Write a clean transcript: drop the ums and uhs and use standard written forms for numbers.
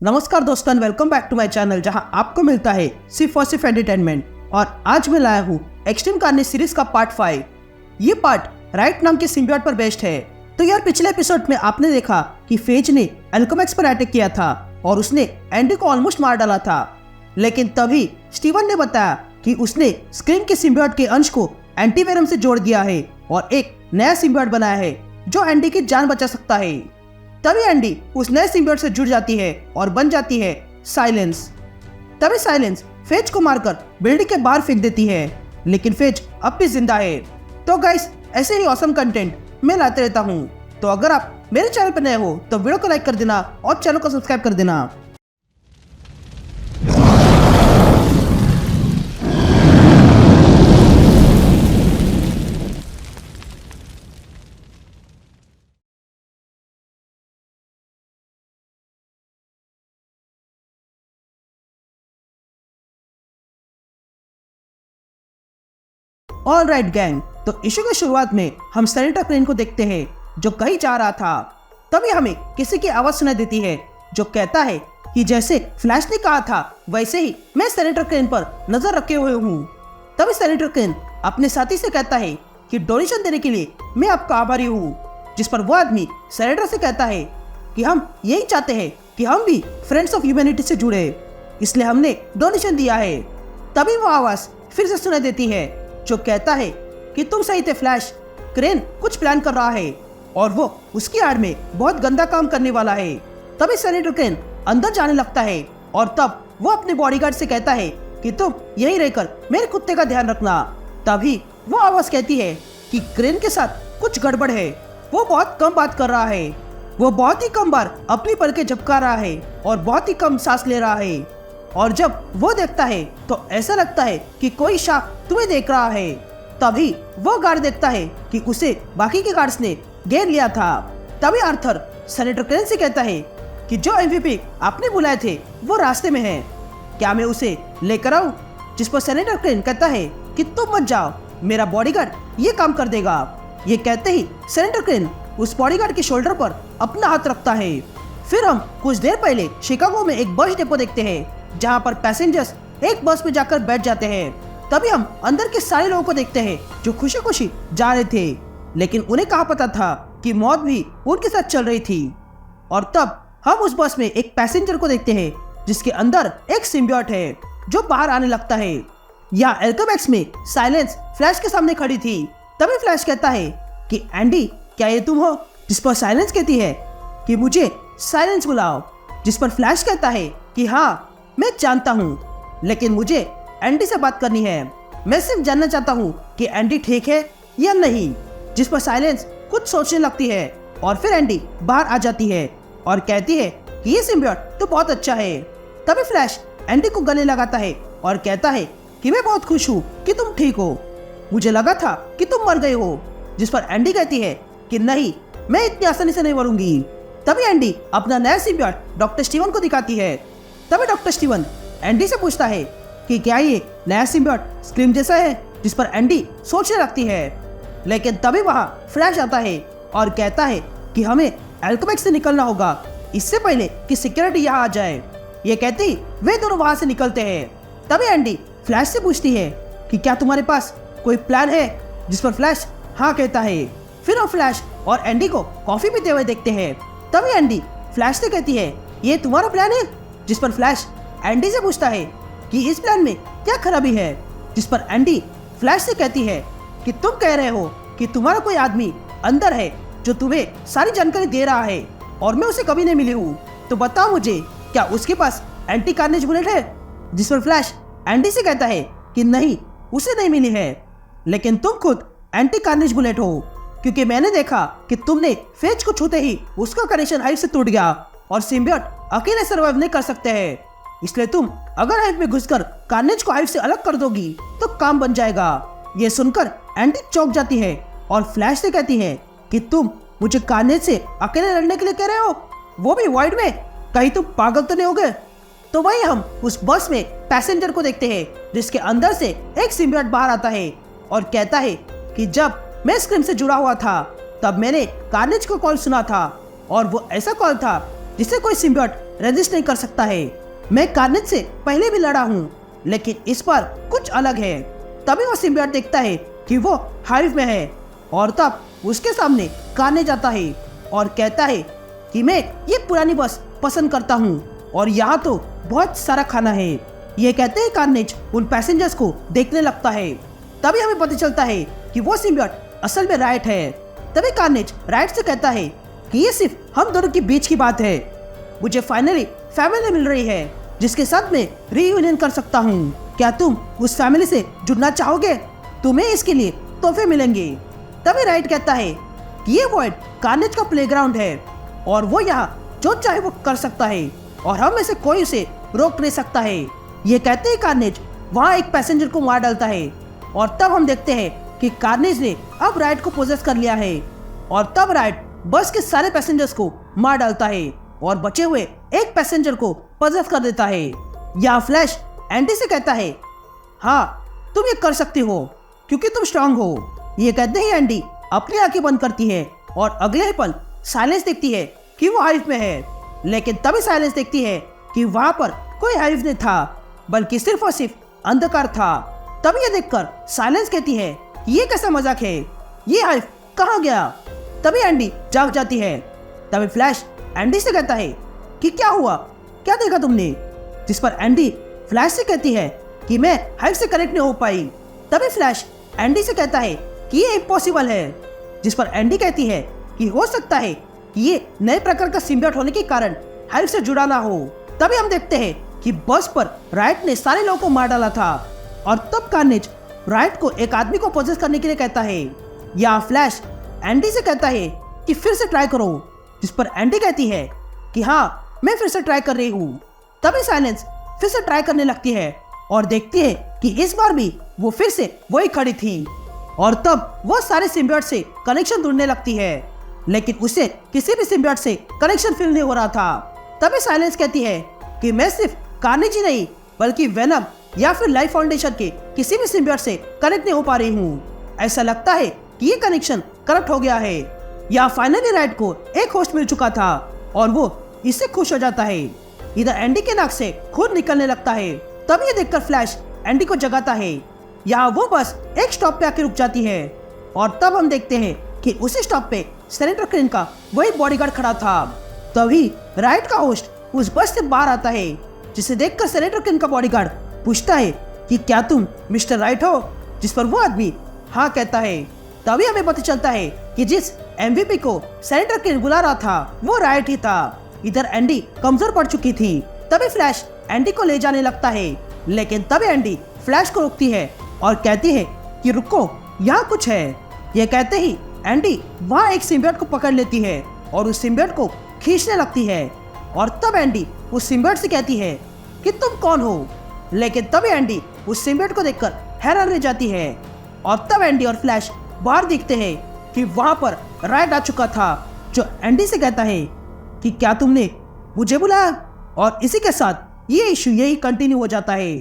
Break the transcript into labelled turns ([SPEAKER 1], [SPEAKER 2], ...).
[SPEAKER 1] नमस्कार दोस्तों, welcome back to my channel जहां आपको मिलता है सिर्फ और सिर्फ एंटरटेनमेंट। और आज मैं लाया हूं एक्सट्रीम कार्नेज सीरीज का पार्ट 5। ये पार्ट राइट नाम के सिम्बियोट पर बेस्ड है। तो यार पिछले एपिसोड में आपने देखा कि फेज ने एल्कोमैक्स पर अटैक किया था और उसने एंडी को ऑलमोस्ट मार डाला था, लेकिन तभी स्टीवन ने बताया कि उसने स्क्रीम के सिम्बियोट के अंश को एंटीवेनम से जोड़ दिया है और एक नया सिम्बियोट बनाया है जो एंडी की जान बचा सकता है। तभी एंडी उस नए सिम्बियोट से जुड़ जाती है और बन जाती है साइलेंस। तभी साइलेंस फेज को मारकर बिल्डिंग के बाहर फेंक देती है, लेकिन फेज अब भी जिंदा है। तो गाइस, ऐसे ही ऑसम कंटेंट मैं लाते रहता हूँ। तो अगर आप मेरे चैनल पर नए हो तो वीडियो को लाइक कर देना और चैनल को सब्सक्राइब कर देना। ऑलराइट गैंग, तो इशू की शुरुआत में हम सेनेटर क्रेन को देखते हैं जो कहीं जा रहा था। तभी हमें किसी की आवाज सुनाई देती है जो कहता है कि जैसे फ्लैश ने कहा था वैसे ही मैं सेनेटर क्रेन पर नजर रखे हुए हूँ। तभी सेनेटर क्रेन अपने साथी से कहता है कि डोनेशन देने के लिए मैं आपका आभारी हूँ, जिस पर वो आदमी सेनेटर से कहता है कि हम यही चाहते हैं कि हम भी फ्रेंड्स ऑफ ह्यूमैनिटी से जुड़े, इसलिए हमने डोनेशन दिया है। तभी वो आवाज फिर से सुनाई देती है जो कहता है कि तुम सही थे फ्लैश, क्रेन कुछ प्लान कर रहा है और वो उसकी आड़ में बहुत गंदा काम करने वाला है। तभी सेनेटर क्रेन अंदर जाने लगता है और तब वो अपने बॉडीगार्ड से कहता है कि तुम यहीं रहकर मेरे कुत्ते का ध्यान रखना। तभी वो आवाज कहती है कि क्रेन के साथ कुछ गड़बड़ है, वो बहुत कम बात कर रहा है, वो बहुत ही कम बार अपनी पलकें झपका रहा है और बहुत ही कम सांस ले रहा है। और जब वो देखता है तो ऐसा लगता है कि कोई शार्क तुम्हें देख रहा है। तभी वो गार्ड देखता है कि उसे बाकी के गार्ड्स ने घेर लिया था। तभी आर्थर सेनेटर क्रेन से कहता है कि जो एमवीपी आपने बुलाए थे वो रास्ते में है, क्या मैं उसे लेकर आऊं? जिस पर सेनेटर क्रेन कहता है कि तुम मत जाओ, मेरा बॉडीगार्ड ये काम कर देगा। ये कहते ही सेनेटर क्रेन उस बॉडीगार्ड के शोल्डर पर अपना हाथ रखता है। फिर हम कुछ देर पहले शिकागो में एक बस डिपो देखते हैं जहां पर पैसेंजर्स एक बस में जाकर बैठ जाते हैं। तभी हम अंदर के सारे लोगों को देखते हैं जो खुशी खुशी जा रहे थे, लेकिन उन्हें कहाँ पता था कि मौत भी उनके साथ चल रही थी। और तब हम उस बस में एक पैसेंजर को देखते हैं जिसके अंदर एक सिम्बियोट है जो बाहर आने लगता है। यहाँ एल्कोमैक्स में साइलेंस फ्लैश के सामने खड़ी थी। तभी फ्लैश कहता है कि एंडी, क्या ये तुम हो? जिस पर साइलेंस कहती है कि मुझे साइलेंस बुलाओ। जिस पर फ्लैश कहता है कि हाँ, मैं जानता हूँ, लेकिन मुझे एंडी से बात करनी है। मैं सिर्फ जानना चाहता हूँ कि एंडी ठीक है या नहीं। जिस पर साइलेंस कुछ सोचने लगती है और फिर एंडी बाहर आ जाती है और कहती है कि ये सिम्बियोट तो बहुत अच्छा है। तभी फ्लैश एंडी को गले लगाता है और कहता है कि मैं बहुत खुश हूँ कि तुम ठीक हो, मुझे लगा था कि तुम मर गए हो। जिस पर एंडी कहती है कि नहीं, मैं इतनी आसानी से नहीं मरूंगी। तभी एंडी अपना नया सिम्बियोट डॉक्टर स्टीवन को दिखाती है। तभी डॉक्टर स्टीवन एंडी से पूछता है कि क्या ये नया सिम्बियोट स्क्रीम जैसा है? जिस पर एंडी सोचने लगती है, लेकिन तभी वहां फ्लैश आता है और कहता है कि हमें एल्कोमैक्स से निकलना होगा इससे पहले कि सिक्योरिटी यहाँ आ जाए। ये कहते ही वे दोनों वहां से निकलते हैं। तभी एंडी फ्लैश से पूछती है कि क्या तुम्हारे पास कोई प्लान है? जिस पर फ्लैश हाँ कहता है। फिर हम फ्लैश और एंडी को कॉफी पीते हुए देखते हैं। तभी एंडी फ्लैश से कहती है, ये तुम्हारा प्लान है? जिस पर फ्लैश एंडी से पूछता है कि इस प्लान में क्या खराबी है? जिस पर एंडी फ्लैश से कहती है कि तुम कह रहे हो कि तुम्हारा कोई आदमी अंदर है जो तुम्हें सारी जानकारी दे रहा है और मैं उसे कभी नहीं मिली हूँ, तो बताओ मुझे, क्या उसके पास एंटी कार्नेज बुलेट है? जिस पर फ्लैश एंडी से कहता है कि नहीं, उसे नहीं मिली है, लेकिन तुम खुद एंटी कार्नेज बुलेट हो, क्योंकि मैंने देखा कि तुमने फेज को छूते ही उसका कनेक्शन हाइव से टूट गया और सिम्बियोट अकेले सर्वाइव नहीं कर सकते हैं। इसलिए तुम अगर हाइव में घुसकर कार्नेज को हाइव से अलग कर दोगी तो काम बन जाएगा। ये सुनकर एंडी चौंक जाती है और फ्लैश से कहती है कि तुम मुझे कार्नेज से अकेले लड़ने के लिए कह रहे हो, वो भी वॉइड में? कहीं तुम पागल तो नहीं हो गए? तो वही हम उस बस में पैसेंजर को देखते हैं जिसके अंदर से एक सिम्बियोट बाहर आता है और कहता है कि जब मैं स्क्रीम से जुड़ा हुआ था तब मैंने कार्नेज को कॉल सुना था और वो ऐसा कॉल था जिसे कोई सिम्बियोट रेजिस्ट नहीं कर सकता है। मैं कार्नेज से पहले भी लड़ा हूँ, लेकिन इस बार कुछ अलग है। तभी वो सिम्बियोट देखता है कि वो हाइव में है और तब उसके सामने कार्नेज आता है और कहता है कि मैं ये पुरानी बस पसंद करता हूँ और यहाँ तो बहुत सारा खाना है। ये कहते ही कार्नेज उन पैसेंजर्स को देखने लगता है। तभी हमें पता चलता है कि वो सिम्बियोट असल में राइट है। तभी कार्नेज राइट से कहता है कि ये सिर्फ हम दोनों के बीच की बात है। मुझे फाइनली फैमिली मिल रही है जिसके साथ मैं रीयूनियन कर सकता हूँ। क्या तुम उस फैमिली से जुड़ना चाहोगे? तुम्हें इसके लिए तोहफे मिलेंगे। तभी राइट कहता है कि ये वॉइड कार्नेज का प्लेग्राउंड है और वो यहाँ जो चाहे वो कर सकता है और हम में से कोई उसे रोक नहीं सकता है। ये कहते ही कार्नेज वहाँ एक पैसेंजर को मार डालता है और तब हम देखते हैं कि कार्नेज ने अब राइट को पोजेस कर लिया है और तब राइट बस के सारे पैसेंजर्स को मार डालता है और बचे हुए एक पैसेंजर को पोजेस कर देता है। यहाँ फ्लैश एंडी से कहता है, हाँ तुम ये कर सकती हो क्योंकि तुम स्ट्रांग हो। ये कहते ही एंडी अपनी आंखें बंद करती है और अगले ही पल साइलेंस देखती है कि वो हाइव में है, लेकिन तभी साइलेंस देखती है कि वहां पर कोई हाइव नहीं था बल्कि सिर्फ और सिर्फ अंधकार था। तभी ये देखकर साइलेंस कहती है कि ये कैसा मजाक है, ये हाइव कहाँ गया? तभी एंडी जाग जाती है। तभी फ्लैश एंडी से कहता है कि क्या हुआ, क्या देखा तुमने? जिस पर एंडी फ्लैश से कहती है कि मैं हाइव से कनेक्ट नहीं हो पाई। तभी फ्लैश एंडी से कहता है कि ये इम्पॉसिबल है। जिस पर एंडी कहती है कि हो सकता है कि ये नए प्रकार का सिम्बियोट होने के कारण हाइव से जुड़ा ना हो। तभी हम देखते हैं कि बस पर राइट ने सारे लोगों को मार डाला था और तब कार्नेज राइट को एक आदमी को पोजेस करने के लिए कहता है। यहाँ फ्लैश एंडी से कहता है कि फिर से ट्राई करो। जिस पर एंडी कहती है कि हाँ मैं फिर से ट्राई कर रही हूँ। तभी साइलेंस फिर से ट्राई करने लगती है और देखती है कि इस बार भी वो फिर से वही खड़ी थी और तब वो सारे सिम्बियोट से कनेक्शन ढूंढने लगती है, लेकिन उसे किसी भी सिम्बियोट से कनेक्शन फील नहीं हो रहा था। तभी साइलेंस कहती है कि मैं सिर्फ कार्नेज ही नहीं बल्कि वेनम या फिर लाइफ फाउंडेशन के किसी भी सिम्बियोट से कनेक्ट नहीं हो पा रही हूँ। ऐसा लगता है कि ये कनेक्शन करप्ट हो गया है। यहाँ फाइनली राइट को एक होस्ट मिल चुका था और वो इससे खुश हो जाता है। इधर एंडी के नाक से खून निकलने लगता है। तब ये देखकर फ्लैश एंडी को जगाता है। यहाँ वो बस एक स्टॉप पे आके रुक जाती है और तब हम देखते हैं कि उसी स्टॉप पे सेनेटर क्रेन का वही बॉडीगार्ड खड़ा था। तभी राइट का होस्ट उस बस से बाहर आता है, जिसे देखकर सेनेटर क्रेन का बॉडीगार्ड पूछता है कि क्या तुम मिस्टर राइट हो? जिस पर वो आदमी हाँ कहता है। तभी हमें पता चलता है कि जिस एमवीपी को सेनेटर क्रेन बुला रहा था वो राइट ही था। इधर एंडी कमजोर पड़ चुकी थी। तभी फ्लैश एंडी को ले जाने लगता है, लेकिन तभी एंडी फ्लैश को रोकती है और कहती है कि रुको, यहाँ कुछ है। ये कहते ही एंडी वहाँ एक सिम्बियोट को पकड़ लेती है और उस सिम्बियोट को खींचने लगती है और तब एंडी उस सिम्बियोट से कहती है कि तुम कौन हो? लेकिन तभी एंडी उस सिम्बियोट को देखकर हैरान रह जाती है और तब एंडी और फ्लैश बाहर देखते हैं कि वहाँ पर राइट आ चुका था, जो एंडी से कहता है कि क्या तुमने मुझे बुलाया? और इसी के साथ ये इशू यही कंटिन्यू हो जाता है।